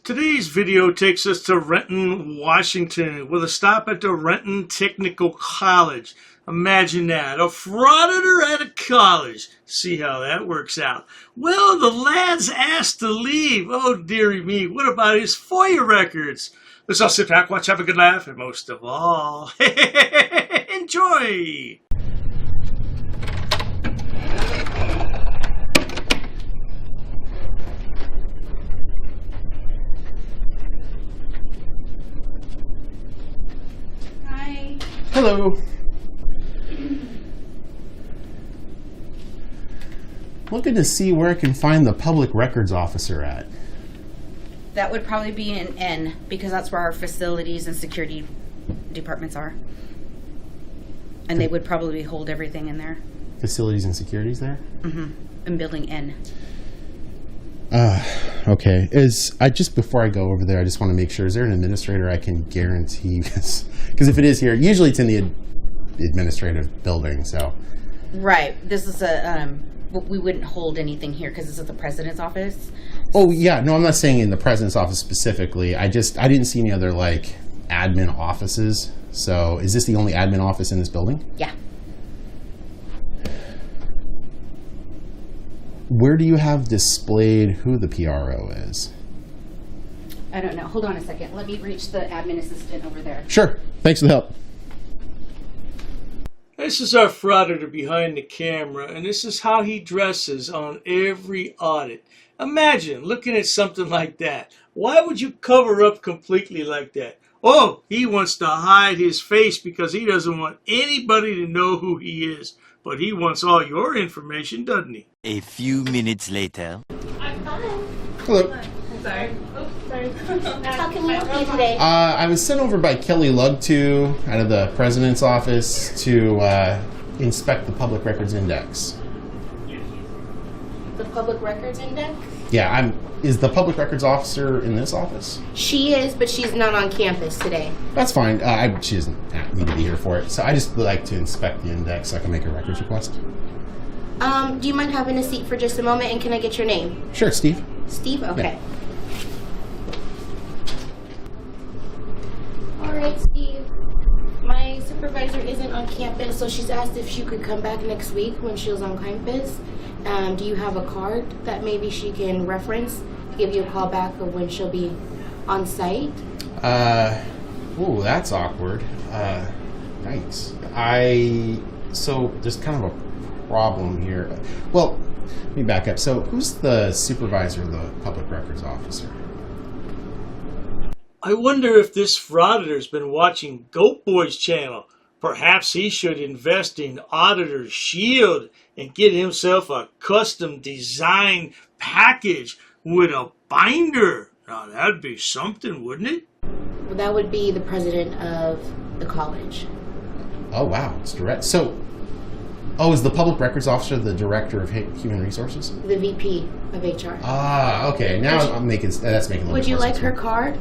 Today's video takes us to Renton, Washington, with a stop at the Renton Technical College. Imagine that, a frauditor at a college. See how that works out. Well, the lad's asked to leave. Oh, dearie me, what about his FOIA records? Let's all sit back, watch, have a good laugh, and most of all, enjoy! Hello. Looking to see where I can find the public records officer at. That would probably be an N, because that's where our facilities and security departments are. And they would probably hold everything in there. Facilities and securities there? Mm-hmm. In building N. Okay. Just before I go over there, I just want to make sure, is there an administrator I can guarantee this? Because if it is here, usually it's in the administrative building, so. Right. This is we wouldn't hold anything here because this is the president's office. Oh, yeah. No, I'm not saying in the president's office specifically. I didn't see any other, admin offices. So is this the only admin office in this building? Yeah. Where do you have displayed who the PRO is? I don't know. Hold on a second. Let me reach the admin assistant over there. Sure. Thanks for the help. This is our frauditor behind the camera, and this is how he dresses on every audit. Imagine looking at something like that. Why would you cover up completely like that? Oh, he wants to hide his face because he doesn't want anybody to know who he is. But he wants all your information, doesn't he? A few minutes later. I'm fine. Hello. I'm sorry. Oh, sorry. How can we help you today? I was sent over by Kelly Lugtu out of the president's office to inspect the public records index. The Public Records Index? Yeah, is the public records officer in this office? She is, but she's not on campus today. That's fine. She doesn't need to be here for it. So I just would like to inspect the index so I can make a records request. Do you mind having a seat for just a moment, and can I get your name? Sure, Steve. Steve? Okay. Yeah. All right, Steve. My supervisor isn't on campus, so she's asked if she could come back next week when she was on campus. Do you have a card that maybe she can reference to give you a call back of when she'll be on site? Ooh, that's awkward. Yikes. So there's kind of a problem here. Well, let me back up. So who's the supervisor of the public records officer? I wonder if this frauditor's been watching GoatBoy's channel. Perhaps he should invest in Auditor's Shield and get himself a custom design package with a binder. Now that'd be something, wouldn't it? Well, that would be the president of the college. Oh, wow. It's direct. So, is the public records officer the director of human resources? The VP of HR. Ah, okay. Now that's making a little bit more sense. Would you like her card?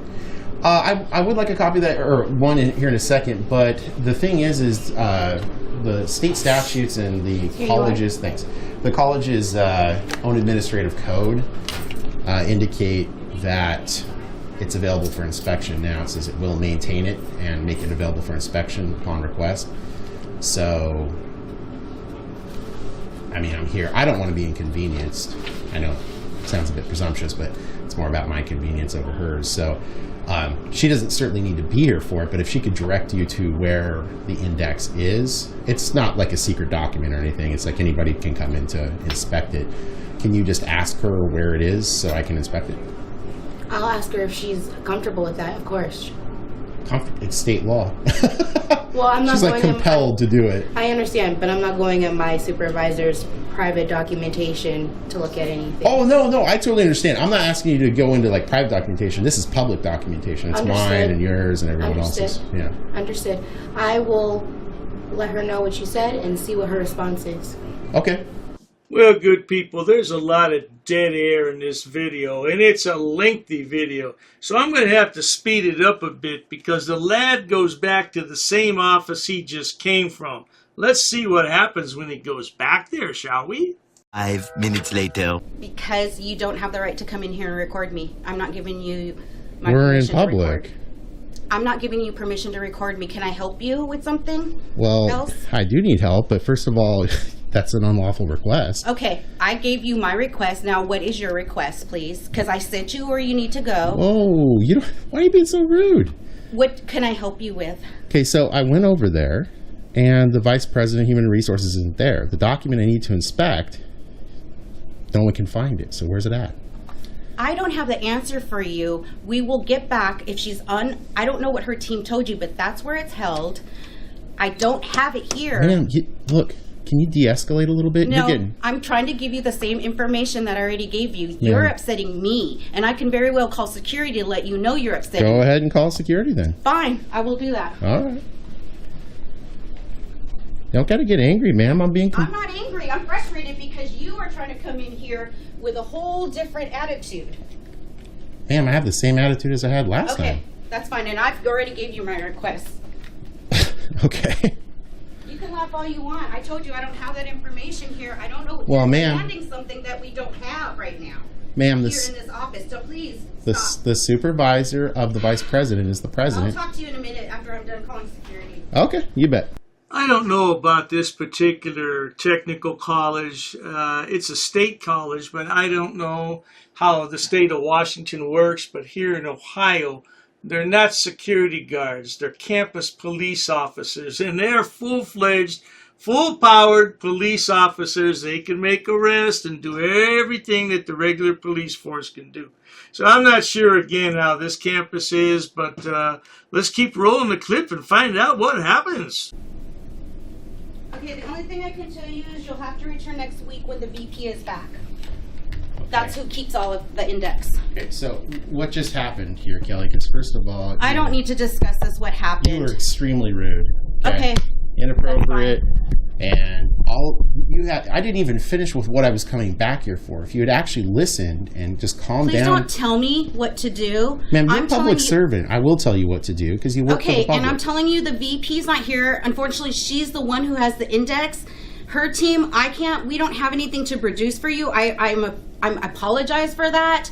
I would like a copy of that, or one here in a second, but the thing is the state statutes and the college's own administrative code indicate that it's available for inspection now. It says it will maintain it and make it available for inspection upon request. So, I mean, I'm here. I don't want to be inconvenienced. I know it sounds a bit presumptuous, but it's more about my convenience over hers. So, she doesn't certainly need to be here for it, but if she could direct you to where the index is, it's not like a secret document or anything. It's like anybody can come in to inspect it. Can you just ask her where it is so I can inspect it? I'll ask her if she's comfortable with that, of course. It's state law. Well, I'm not She's like compelled to do it. I understand, but I'm not going at my supervisor's private documentation to look at anything. Oh, no, I totally understand. I'm not asking you to go into private documentation. This is public documentation. It's mine and yours and everyone else's. Yeah. Understood. I will let her know what you said and see what her response is. Okay. Well, good people, there's a lot of dead air in this video, and it's a lengthy video. So I'm going to have to speed it up a bit because the lad goes back to the same office he just came from. Let's see what happens when he goes back there, shall we? 5 minutes later. Because you don't have the right to come in here and record me. I'm not giving you my We're in permission to public. record. I'm not giving you permission to record me. Can I help you with something? Well, else? I do need help, but first of all, that's an unlawful request. Okay, I gave you my request. Now, what is your request, please? Because I sent you where you need to go. Oh, you don't, why are you being so rude? What can I help you with? Okay, so I went over there, and the Vice President of Human Resources isn't there. The document I need to inspect, no one can find it. So where's it at? I don't have the answer for you. We will get back if she's I don't know what her team told you, but that's where it's held. I don't have it here. Ma'am, look, can you de-escalate a little bit? No, You're getting... I'm trying to give you the same information that I already gave you. You're Yeah. upsetting me, and I can very well call security to let you know you're upsetting Go me. ahead and call security then. Fine, I will do that. All right. You don't got to get angry, ma'am. I'm being... I'm not angry. I'm frustrated because you are trying to come in here with a whole different attitude. Ma'am, I have the same attitude as I had last Okay, time. that's fine, and I've already gave you my request. Okay. You can laugh all you want. I told you I don't have that information here. I don't know. Well, You're ma'am. demanding something that we don't have right now. Ma'am, Here in this office, so please stop. the supervisor of the vice president is the I'll president. talk to you in a minute after I'm done calling security. Okay, you bet. I don't know about this particular technical college. It's a state college, but I don't know how the state of Washington works. But here in Ohio, they're not security guards. They're campus police officers, and they're full-fledged, full-powered police officers. They can make arrests and do everything that the regular police force can do. So I'm not sure, again, how this campus is, but let's keep rolling the clip and find out what happens. Okay, the only thing I can tell you is you'll have to return next week when the VP is back. That's who keeps all of the index. Okay, so what just happened here, Kelly? Because first of all... I don't need to discuss this, what You happened. were extremely rude. Okay. Inappropriate. And I didn't even finish with what I was coming back here for. If you had actually listened and just calmed Please down... don't tell me what to do. Ma'am, you're I'm a telling public you- servant. I will tell you what to do because you work for the Okay, public. and I'm telling you the VP's not here. Unfortunately, she's the one who has the index. Her team, we don't have anything to produce for you. I apologize for that.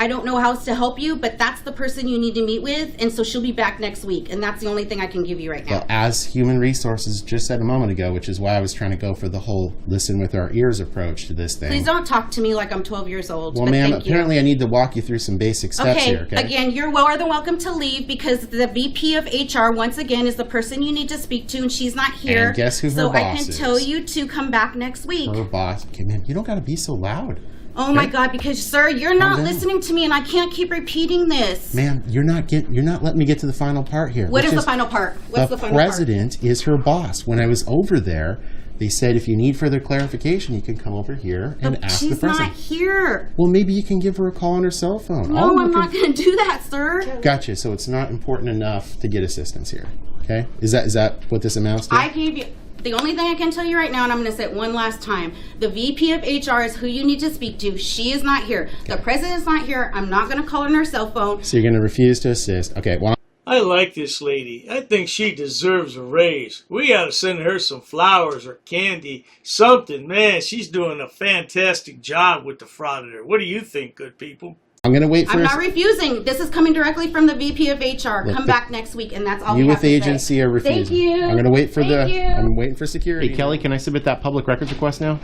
I don't know how else to help you, but that's the person you need to meet with, and so she'll be back next week, and that's the only thing I can give you right now. Well, as Human Resources just said a moment ago, which is why I was trying to go for the whole listen with our ears approach to this thing. Please don't talk to me like I'm 12 years old. Well, but ma'am, thank you. apparently I need to walk you through some basic steps Okay, here, okay? again, you're more than welcome to leave because the VP of HR, once again, is the person you need to speak to, and she's not here. And guess who her So I boss can is? tell you to come back next week. Her boss. Okay, ma'am, you don't got to be so loud. Oh my Okay? God, because sir, you're not down. listening to me and I can't keep repeating this. Ma'am, you're not letting me get to the final part here. What which is the final part? What's the final part? president is her boss. When I was over there, they said if you need further clarification, you can come over here and But ask the she's president. not here. Well, maybe you can give her a call on her cell phone. No, I'm not going to do that, sir. Gotcha. So it's not important enough to get assistance here. Okay? Is that what this amounts to? I gave you... The only thing I can tell you right now, and I'm going to say it one last time, the VP of HR is who you need to speak to. She is not here. The president's not here. I'm not going to call on her cell phone. So you're going to refuse to assist. Okay, well, I like this lady. I think she deserves a raise. We ought to send her some flowers or candy, something. Man, she's doing a fantastic job with the Frauditor. What do you think, good people? I'm going to wait for I'm not refusing. This is coming directly from the VP of HR. Look, Come back next week, and that's all you we with have the to say. agency are refusing. Thank you. I'm going to wait for Thank you. I'm waiting for security. Hey, Kelly, can I submit that public records request now?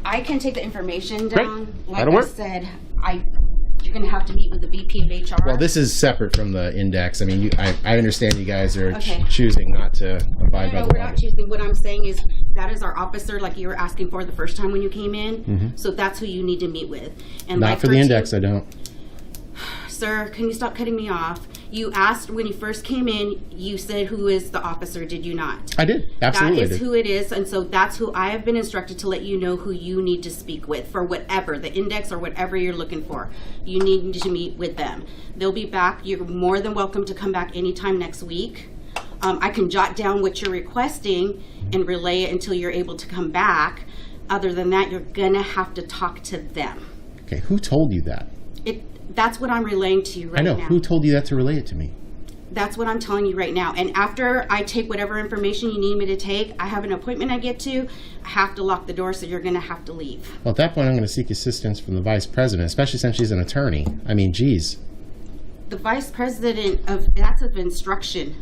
I can take the information Great. down. Like That'll I work. said, you're going to have to meet with the VP of HR. Well, this is separate from the index. I mean, I understand you guys are Okay. choosing not to abide by No, the we're law. not choosing. What I'm saying is that is our officer, like you were asking for the first time when you came in. So that's who you need to meet with. And Not like for the her index, team- I don't. Sir, can you stop cutting me off? You asked when you first came in, you said who is the officer, did you not? I did. Absolutely. That is who it is, and so that's who I have been instructed to let you know who you need to speak with for whatever, the index or whatever you're looking for. You need to meet with them. They'll be back. You're more than welcome to come back anytime next week. I can jot down what you're requesting and relay it until you're able to come back. Other than that, you're gonna have to talk to them. Okay, who told you that? That's what I'm relaying to you right I know. now. Who told you that to relay it to me? That's what I'm telling you right now. And after I take whatever information you need me to take, I have an appointment I get to. I have to lock the door, so you're going to have to leave. Well, at that point, I'm going to seek assistance from the vice president, especially since she's an attorney. I mean, geez. The vice president that's of instruction.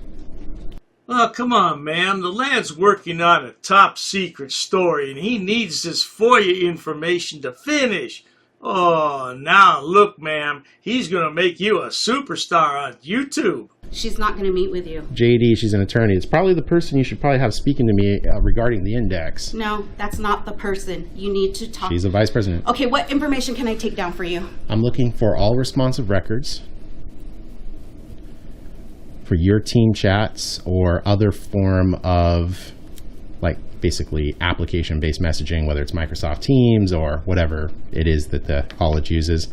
Oh, come on, ma'am. The lad's working on a top secret story and he needs this FOIA information to finish. Oh, now look, ma'am. He's going to make you a superstar on YouTube. She's not going to meet with you. JD, she's an attorney. It's probably the person you should probably have speaking to me regarding the index. No, that's not the person. You need to talk. She's a vice president. Okay, what information can I take down for you? I'm looking for all responsive records for your team chats or other form of, like, basically application-based messaging, whether it's Microsoft Teams or whatever it is that the college uses.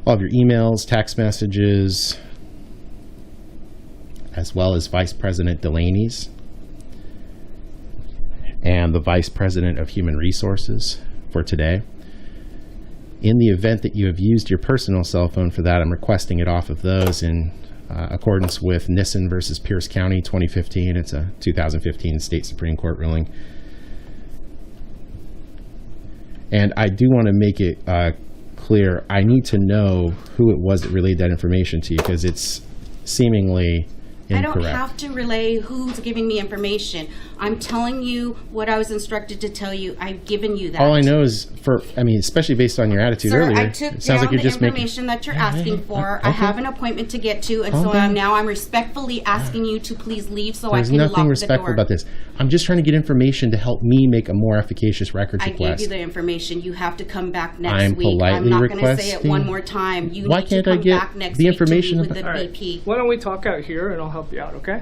All of your emails, text messages, as well as Vice President Delaney's and the Vice President of Human Resources for today. In the event that you have used your personal cell phone for that, I'm requesting it off of those in accordance with Nissen versus Pierce County 2015. It's a 2015 state Supreme Court ruling. And I do want to make it clear, I need to know who it was that relayed that information to you, because it's seemingly incorrect. I don't have to relay who's giving me information. I'm telling you what I was instructed to tell you. I've given you that. All I know is, especially based on your attitude Sir, earlier, I took it sounds down like you're the just information that you're asking for. Okay. I have an appointment to get to, and so now I'm respectfully asking you to please leave so I can There's lock nothing the respectful door. about this. I'm just trying to get information to help me make a more efficacious records I request. gave you the information. You have to come back next I'm week. I'm politely not going to say it requesting- one more time. You Why need can't to I come get back next the week information to meet with the about- All right. VP. Why don't we talk out here and I'll help you out, okay?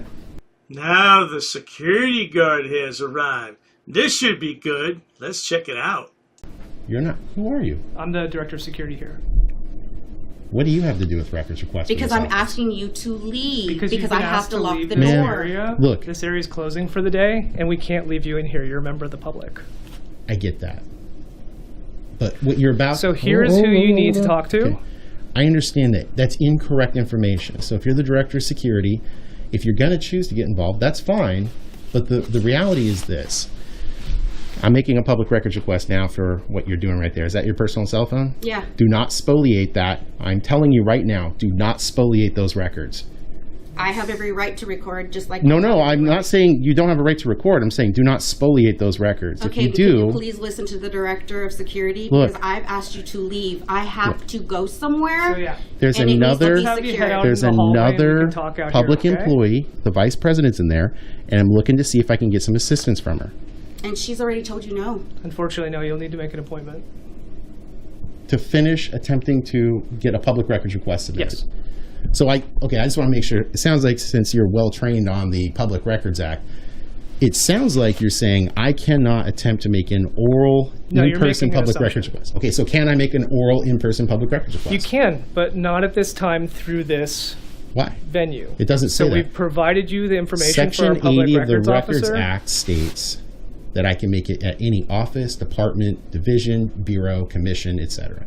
Now the security guard has arrived. This should be good. Let's check it out. You're not. Who are you? I'm the director of security here. What do you have to do with records requests? Because for I'm this office? asking you to leave Because you've because been I have asked to lock leave the this Ma'am, door. area. look. This area is closing for the day, and we can't leave you in here. You're a member of the public. I get that. But what you're about... So here's who you need to talk to. Okay. I understand that. That's incorrect information. So if you're the director of security, if you're going to choose to get involved, that's fine. But the reality is this. I'm making a public records request now for what you're doing right there. Is that your personal cell phone? Yeah. Do not spoliate that. I'm telling you right now, do not spoliate those records. I have every right to record just like... No, I'm not saying you don't have a right to record. I'm saying do not spoliate those records. Okay, if you but can you do... please listen to the director of security? Look. Because I've asked you to leave. I have to go somewhere. So yeah. There's and it needs to another... be Have you head secure. out There's in the hallway and we another can talk out public here, okay? employee, the vice president's in there, and I'm looking to see if I can get some assistance from her And she's already told you no. Unfortunately, no, you'll need to make an appointment. to finish attempting to get a public records request submitted. Yes. So I just want to make sure. It sounds like, since you're well trained on the Public Records Act, it sounds like you're saying I cannot attempt to make an oral No, you're in-person making an public assumption. records request. Okay, so can I make an oral in-person public records request? You can, but not at this time through this Why? venue. It doesn't say So that. we've provided you the information for our Section public 80 of the records Records officer. Act states that I can make it at any office, department, division, bureau, commission, etc.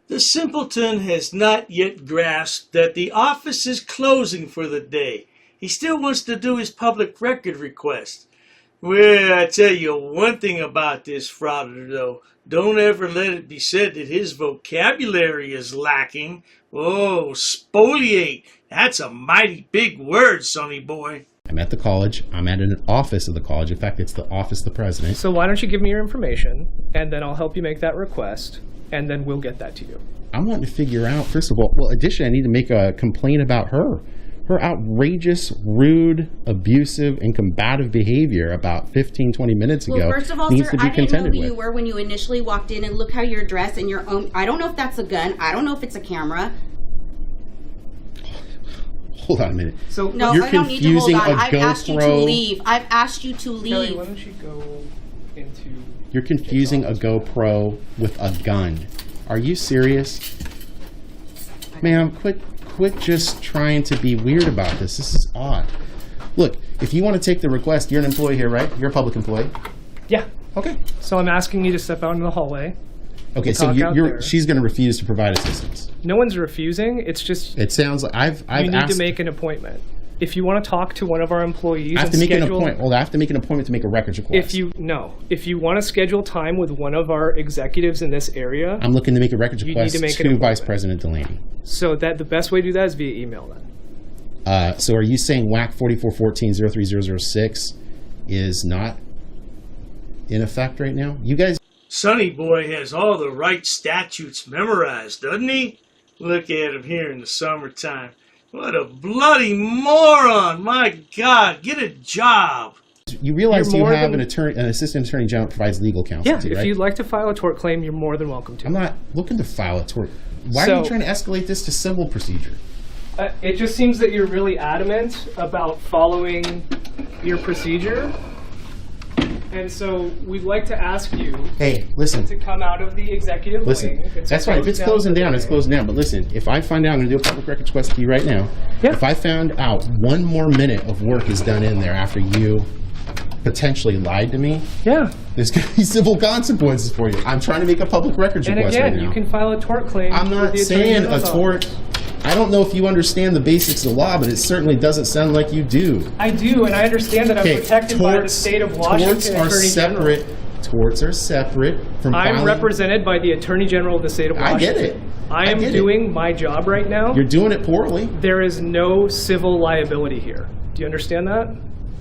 The simpleton has not yet grasped that the office is closing for the day. He still wants to do his public record request. Well, I tell you one thing about this Frauditor, though. Don't ever let it be said that his vocabulary is lacking. Oh, spoliate. That's a mighty big word, sonny boy. I'm at the college. I'm at an office of the college. In fact, it's the office of the president. So why don't you give me your information, and then I'll help you make that request, and then we'll get that to you. I'm wanting to figure out, first of all, additionally, I need to make a complaint about her. Her outrageous, rude, abusive, and combative behavior about 15, 20 minutes ago Well, first of all, needs sir, to be I didn't know contended who with. you were when you initially walked in, and look how you're dressed and your own. I don't know if that's a gun. I don't know if it's a camera. Hold on a minute. So No, You're I don't need to hold confusing on. a I've asked you to GoPro. leave. I've asked you to Kelly, leave. why don't you go into... You're confusing a GoPro with a gun. Are you serious? Ma'am, quit just trying to be weird about this. This is odd. Look, if you want to take the request, you're an employee here, right? You're a public employee. Yeah. Okay. So I'm asking you to step out into the hallway, Okay, so talk out there. she's going to refuse to provide assistance. No one's refusing. It's just It sounds like I've you need asked. to make an appointment. If you want to talk to one of our employees, I have and to make an schedule, appointment. Well, I have to make an appointment to make a records request. if you want to schedule time with one of our executives in this area, I'm looking to make a records You need request to make an to appointment. Vice President Delaney. so that the best way to do that is via email. Then So are you saying WAC 4414-03006 is not in effect right now? You guys, Sonny Boy has all the right statutes memorized, doesn't he? Look at him here in the summertime. What a bloody moron! My God, get a job. you realize You're you more have than- an assistant attorney general that provides legal counsel, yeah, to you, if right? you'd like to file a tort claim, you're more than welcome to. I'm not looking to file a tort. Why are So- you trying to escalate this to civil procedure? It just seems that you're really adamant about following your procedure, and so we'd like to ask you Hey, listen. to come out of the executive Listen, wing. that's fine. If it's closing down, it's closing down. But listen, if I find out, I'm going to do a public records request to you right now. Yeah. If I found out one more minute of work is done in there after you potentially lied to me, Yeah, there's going to be civil consequences for you. I'm trying to make a public records and request again, right now. you can file a tort claim. I'm with not the Attorney saying a General's tort. office. I don't know if you understand the basics of law, but it certainly doesn't sound like you do. I do, and I understand that I'm protected by the state of Washington torts are Attorney separate. General. Torts are separate from I'm filing. represented by the Attorney General of the state of I Washington. get it. I am get it. doing my job right now. You're doing it poorly. There is no civil liability here. Do you understand that?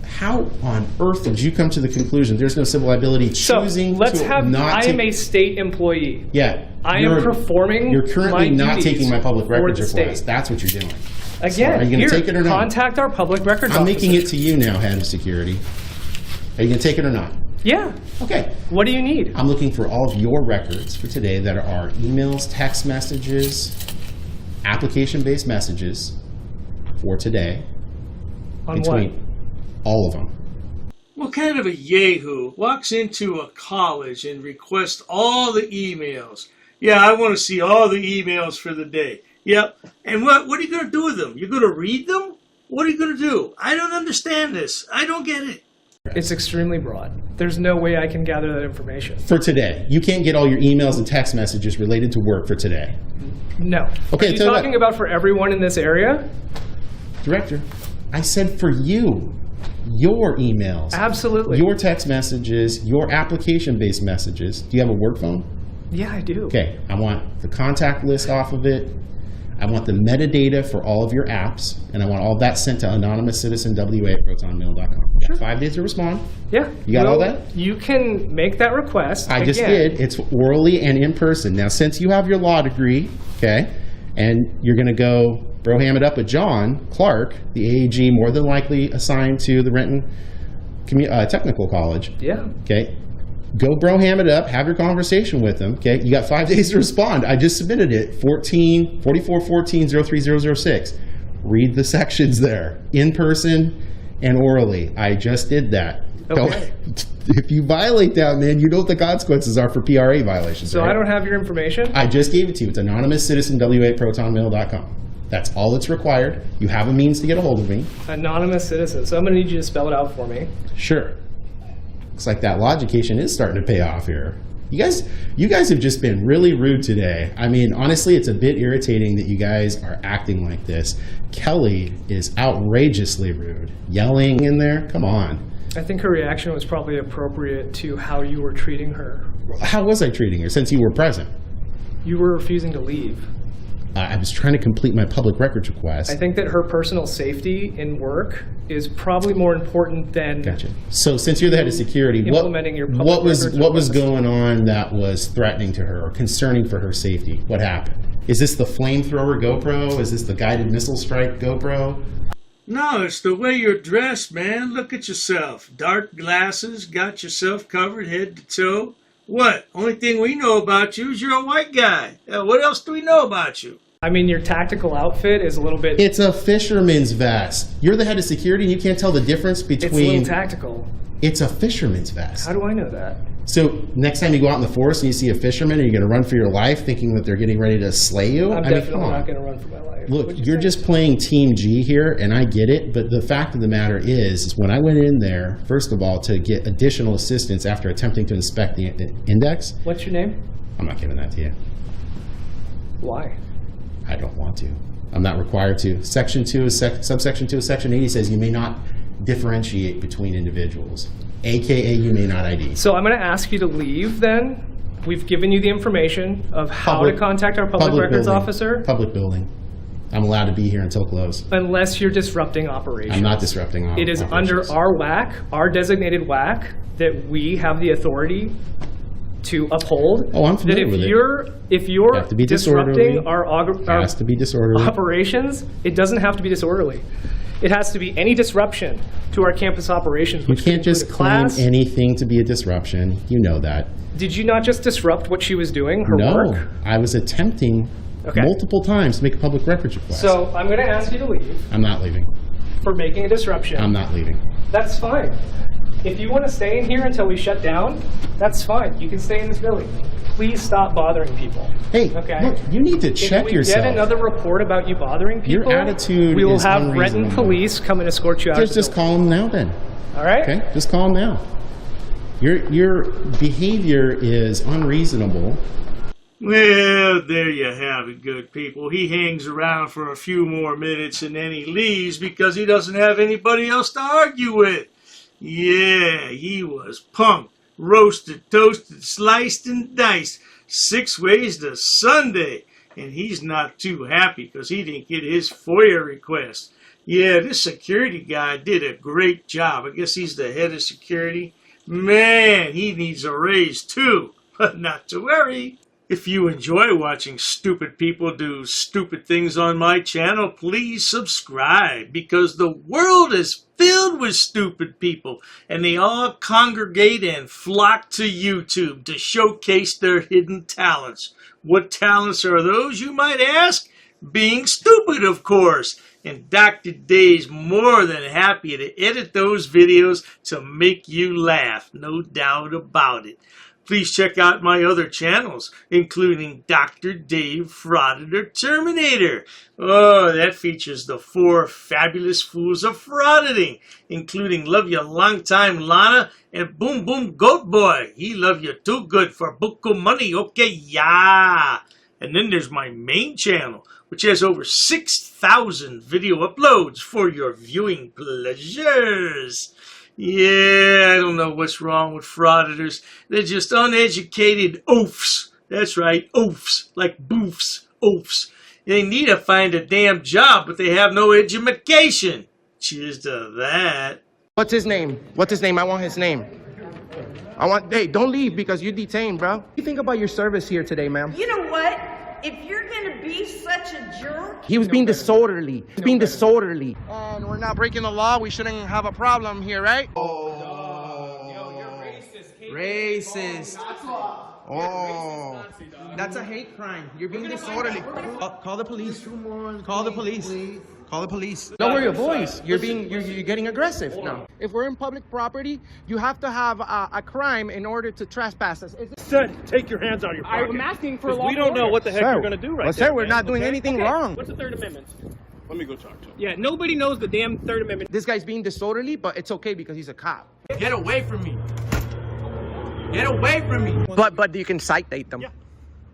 How on earth did you come to the conclusion there's no civil liability So choosing let's to have. not I take... am a state employee. Yeah. I am you're- performing. You're currently my not duties taking my public for records the request. state. That's what you're doing. Again, Are you gonna here, take it or not? contact our public records I'm officer. making it to you now, head of security. Are you going to take it or not? Yeah. Okay. What do you need? I'm looking for all of your records for today that are emails, text messages, application-based messages for today. On Between what? all of them. What kind of a yahoo walks into a college and requests all the emails? Yeah, I want to see all the emails for the day. Yep. And what are you going to do with them? You're going to read them? What are you going to do? I don't understand this. I don't get it. It's extremely broad. There's no way I can gather that information. For today. You can't get all your emails and text messages related to work for today. No. Okay, Are you tell you talking about for everyone in this area? Director, I said for you. Your emails. Absolutely. Your text messages, your application-based messages. Do you have a work phone? Yeah, I do. Okay, I want the contact list off of it. I want the metadata for all of your apps, and I want all that sent to anonymouscitizenwa@protonmail.com. Sure. 5 days to respond. Yeah. You got all that? You can make that request. I just Again, did. It's orally and in person. Now, since you have your law degree, okay, and you're going to go broham it up with John Clark, the AAG more than likely assigned to the Renton Technical College, Yeah. okay, go broham it up, have your conversation with them, okay? You got 5 days to respond. I just submitted it, 4414-03006. Read the sections there, in person and orally. I just did that. Okay. If you violate that, man, you know what the consequences are for PRA violations. So right? I don't have your information? I just gave it to you. It's anonymouscitizenwa@protonmail.com. That's all that's required. You have a means to get a hold of me. Anonymous citizen. So I'm going to need you to spell it out for me. Sure. Looks like that logication is starting to pay off here. You guys have just been really rude today. I mean, honestly, it's a bit irritating that you guys are acting like this. Kelly is outrageously rude. Yelling in there? Come on. I think her reaction was probably appropriate to how you were treating her. How was I treating her since you were present? You were refusing to leave. I was trying to complete my public records request. I think that her personal safety in work is probably more important than Gotcha. So since you're the head of security, implementing your public what was records going on that was threatening to her or concerning for her safety? What happened? Is this the flamethrower GoPro? Is this the guided missile strike GoPro? No, it's the way you're dressed, man. Look at yourself. Dark glasses, got yourself covered head to toe. What? Only thing we know about you is you're a white guy. What else do we know about you? I mean, your tactical outfit is a little bit... It's a fisherman's vest. You're the head of security and you can't tell the difference between... It's a little tactical. It's a fisherman's vest. How do I know that? So next time you go out in the forest and you see a fisherman, are you going to run for your life thinking that they're getting ready to slay you? I'm I mean, definitely come on. not going to run for my life. Look, What'd you you're say? just playing Team G here, and I get it, but the fact of the matter is when I went in there, first of all, to get additional assistance after attempting to inspect the index, What's your name? I'm not giving that to you. Why? I don't want to. I'm not required to. Section 2 is subsection 2 of Section 80 says you may not differentiate between individuals, aka you may not ID. So I'm going to ask you to leave then. We've given you the information of how to contact our public records building. officer. Public building. I'm allowed to be here until close. Unless you're disrupting operations. I'm not disrupting It is operations. under our WAC, our designated WAC, that we have the authority to uphold. Oh, I'm familiar with it. If you're Have to be disrupting disorderly. our Has to be disorderly. operations, it doesn't have to be disorderly. It has to be any disruption to our campus operations. You Which can't could just include a claim class. anything to be a disruption. You know that. Did you not just disrupt what she was doing, her No, work? I was attempting Okay. multiple times to make a public records request. So I'm going to ask you to leave I'm not leaving. for making a disruption. I'm not leaving. That's fine. If you want to stay in here until we shut down, that's fine. You can stay in this building. Please stop bothering people. Hey, Okay. look, you need to check If we yourself. get another report about you bothering Your people, attitude we will is have Renton unreasonable. police come and escort you out. Just call him now then. All right? Okay? Just call him now. Your behavior is unreasonable. Well, there you have it, good people. He hangs around for a few more minutes and then he leaves because he doesn't have anybody else to argue with. Yeah, he was punked, roasted, toasted, sliced, and diced 6 ways to Sunday. And he's not too happy because he didn't get his FOIA request. Yeah, this security guy did a great job. I guess he's the head of security. Man, he needs a raise too. But not to worry. If you enjoy watching stupid people do stupid things on my channel, please subscribe because the world is filled with stupid people and they all congregate and flock to YouTube to showcase their hidden talents. What talents are those, you might ask? Being stupid, of course. And Dr. Dave's more than happy to edit those videos to make you laugh, no doubt about it. Please check out my other channels, including Dr. Dave Frauditor Terminator. Oh, that features the 4 fabulous fools of frauditing, including Love You Long Time Lana and Boom Boom GoatBoy. He love you too good for buku money, okay, yeah. And then there's my main channel, which has over 6,000 video uploads for your viewing pleasures. Yeah, I don't know what's wrong with frauditors. They're just uneducated oafs. That's right, oafs, like boofs, oafs. They need to find a damn job, but they have no education. Cheers to that. What's his name? What's his name? I want his name. Hey, don't leave because you're detained, bro. What do you think about your service here today, ma'am? You know what? If you're gonna be such a jerk, He was being disorderly. He's being disorderly. And we're not breaking the law. We shouldn't have a problem here, right? Racist. Oh, that's a hate crime. You're being disorderly. Call the police. Call the police. Call the police. Lower your voice. You're getting aggressive now. If we're in public property, you have to have a crime in order to trespass us. Said, take your hands out of your pocket. I'm asking for We don't know what the heck Sir, you're going to do right well, there. sir, we're not doing anything wrong. What's the Third Amendment? Let me go talk to him. Yeah, nobody knows the damn Third Amendment. This guy's being disorderly, but it's okay because he's a cop. Get away from me. Get away from me. But you can citate them. Yeah.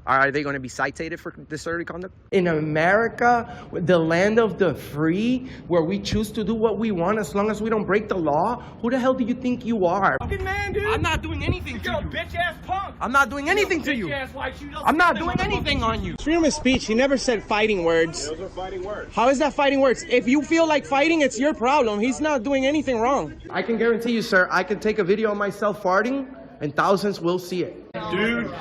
Are they going to be cited for disorderly conduct? In America, the land of the free, where we choose to do what we want as long as we don't break the law, who the hell do you think you are? Fucking man, dude. I'm not doing anything to you. Bitch ass punk. I'm not doing anything to you. I'm not doing anything on you. Freedom of speech, he never said fighting words. Those are fighting words. How is that fighting words? If you feel like fighting, it's your problem. He's not doing anything wrong. I can guarantee you, sir, I can take a video of myself farting and thousands will see it. Dude,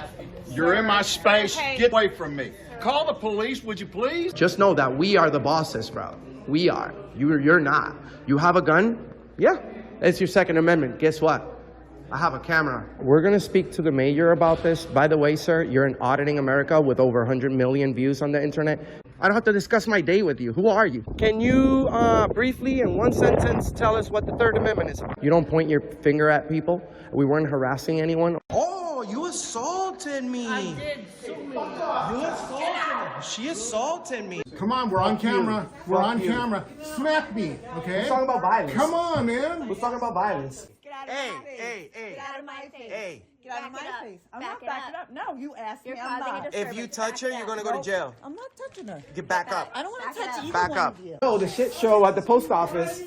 you're in my space. Get away from me. Call the police, would you please? Just know that we are the bosses, bro. We are. You're not. You have a gun? Yeah. It's your Second Amendment. Guess what? I have a camera. We're going to speak to the mayor about this. By the way, sir, you're in Auditing America with over 100 million views on the internet. I don't have to discuss my day with you. Who are you? Can you briefly, in one sentence, tell us what the Third Amendment is? You don't point your finger at people. We weren't harassing anyone. Oh, you assaulted me. I did so many. You assaulted me. She assaulted me. Come on, we're on camera. We're on camera. Smack me, okay? Who's talking about violence? Come on, man. Who's talking about violence? Hey, hey, hey. Get out of my face. Hey, Get out of my face. I'm not backing up. No, you asked me. I'm not. If you touch her, you're gonna go to jail. I'm not touching her. Get back up. I don't want to touch either Back one up. of you. Oh, the shit show at the post office.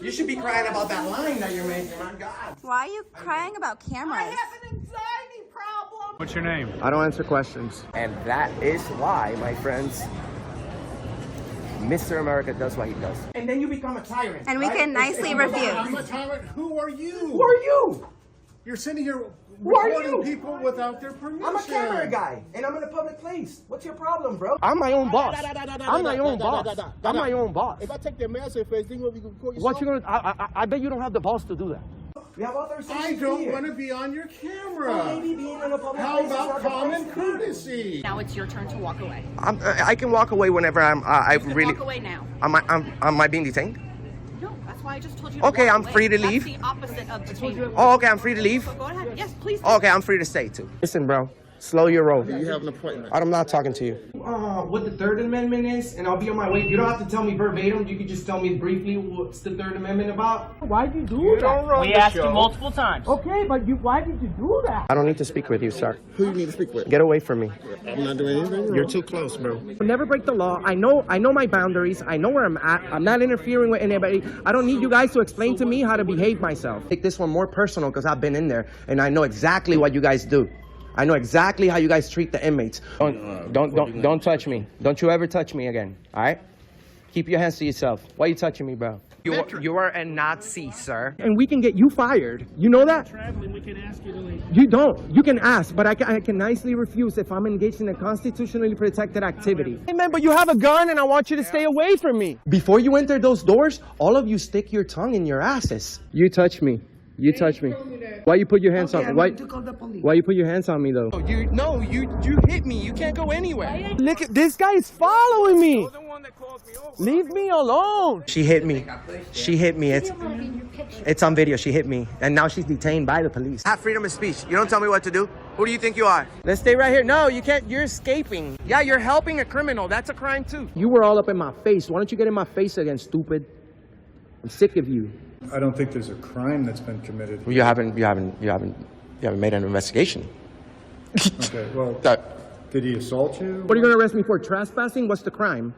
You should be crying about that line that you're making. My God. Why are you crying about cameras? I have an anxiety problem. What's your name? I don't answer questions. And that is why, my friends, Mr. America does what he does. And then you become a tyrant. And we can nicely refuse. I'm a tyrant. Who are you? Who are you? You're sitting here Who are recording you? people without their permission. I'm a camera guy, and I'm in a public place. What's your problem, bro? I'm my own boss. I'm my own boss. I'm my own boss. If I take their massive face, then what we can call you? What you gonna? I bet you don't have the balls to do that. We have authorization. I don't here. want to be on your camera. Well, maybe being in a public How place is about not the common best. courtesy? Now it's your turn to walk away. I can walk away whenever I really. Walk away now. Am I being detained? No, that's why I just told you. Okay, walk I'm away. free to That's leave. the opposite of detainment. Oh, okay, I'm free to leave. So go ahead. Yes, please. Okay, I'm free to stay too. Listen, bro. Slow your roll. You have an appointment. I'm not talking to you. What the Third Amendment is, and I'll be on my way. You don't have to tell me verbatim. You can just tell me briefly what's the Third Amendment about. Why'd you do that? We asked you multiple times. Okay, but why did you do that? I don't need to speak with you, sir. Who you need to speak with? Get away from me. I'm not doing anything. You're too close, bro. Never break the law. I know my boundaries. I know where I'm at. I'm not interfering with anybody. I don't need you guys to explain to me how to behave myself. Take this one more personal because I've been in there and I know exactly what you guys do. I know exactly how you guys treat the inmates. Don't touch me. Don't you ever touch me again. All right? Keep your hands to yourself. Why are you touching me, bro? You are a Nazi, sir. And we can get you fired. You know that? Traveling, we can ask you to leave. You don't. You can ask, but I can nicely refuse if I'm engaged in a constitutionally protected activity. Hey, man, but you have a gun and I want you to stay away from me. Before you enter those doors, all of you stick your tongue in your asses. You touch me. You touch me. Why you put your hands on me? Why you put your hands on me though? You hit me. You can't go anywhere. Look at this guy is following me. Leave me alone. She hit me. She hit me. It's on video. She hit me, and now she's detained by the police. I have freedom of speech. You don't tell me what to do. Who do you think you are? Let's stay right here. No, you can't. You're escaping. Yeah, you're helping a criminal. That's a crime too. You were all up in my face. Why don't you get in my face again, stupid? I'm sick of you. I don't think there's a crime that's been committed. Well, you haven't made an investigation. Okay, well, did he assault you? What are you going to arrest me for? Trespassing? What's the crime?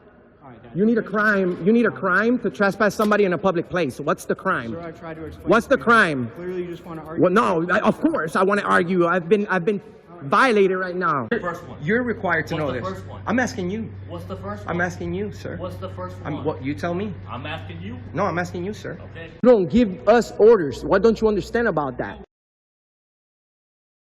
You need a crime to trespass somebody in a public place. What's the crime? Sir, I tried to explain. What's the crime? Clearly, you just want to argue. Well, no, of course I want to argue. I've been violated right now. First one. You're required to know What's the this. first one? I'm asking you. What's the first one? I'm asking you, sir. What's the first one? What you tell me? I'm asking you. No, I'm asking you, sir. Okay. You don't give us orders. What don't you understand about that?